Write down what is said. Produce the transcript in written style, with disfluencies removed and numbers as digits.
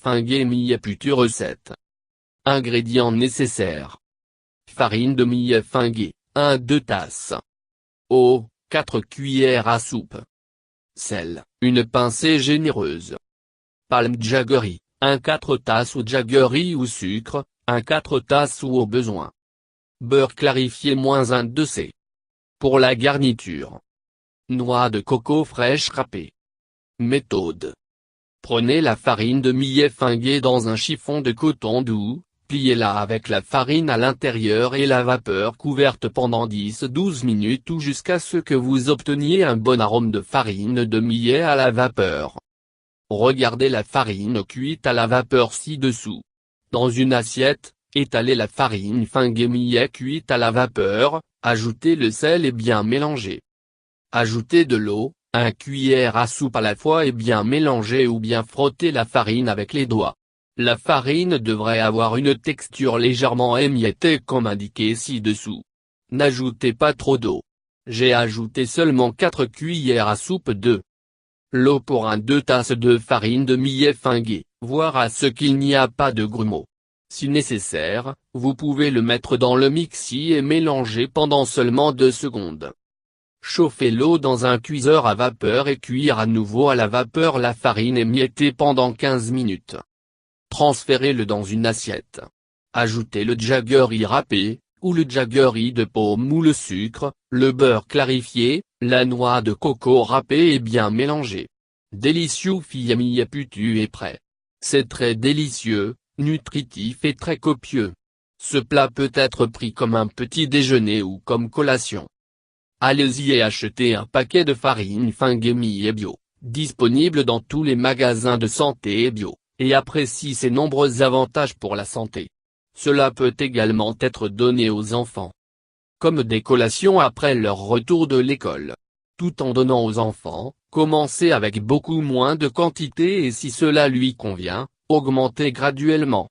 Fingué millet putu recette. Ingrédients nécessaires. Farine de millet fingué, 1-2 tasses. Eau, 4 cuillères à soupe. Sel, une pincée généreuse. Palme jaggery, 1-4 tasses ou jaggery ou sucre, 1-4 tasses ou au besoin. Beurre clarifié -1 c. Pour la garniture. Noix de coco fraîche râpée. Méthode. Prenez la farine de millet fingué dans un chiffon de coton doux, pliez-la avec la farine à l'intérieur et la vapeur couverte pendant 10-12 minutes ou jusqu'à ce que vous obteniez un bon arôme de farine de millet à la vapeur. Regardez la farine cuite à la vapeur ci-dessous. Dans une assiette, étalez la farine fingué millet cuite à la vapeur, ajoutez le sel et bien mélanger. Ajoutez de l'eau, 1 cuillère à soupe à la fois et bien mélanger ou bien frotter la farine avec les doigts. La farine devrait avoir une texture légèrement émiettée comme indiqué ci-dessous. N'ajoutez pas trop d'eau. J'ai ajouté seulement 4 cuillères à soupe de l'eau pour 2 tasses de farine de millet fingué, voire à ce qu'il n'y a pas de grumeaux. Si nécessaire, vous pouvez le mettre dans le mixi et mélanger pendant seulement 2 secondes. Chauffez l'eau dans un cuiseur à vapeur et cuire à nouveau à la vapeur la farine émiettée pendant 15 minutes. Transférez-le dans une assiette. Ajoutez le jaggery râpé, ou le jaggery de pomme ou le sucre, le beurre clarifié, la noix de coco râpée et bien mélangé. Délicieux filet millet putu est prêt. C'est très délicieux, nutritif et très copieux. Ce plat peut être pris comme un petit déjeuner ou comme collation. Allez-y et achetez un paquet de farine fingué millet bio, disponible dans tous les magasins de santé et bio, et apprécie ses nombreux avantages pour la santé. Cela peut également être donné aux enfants comme des collations après leur retour de l'école. Tout en donnant aux enfants, commencez avec beaucoup moins de quantité et si cela lui convient, augmentez graduellement.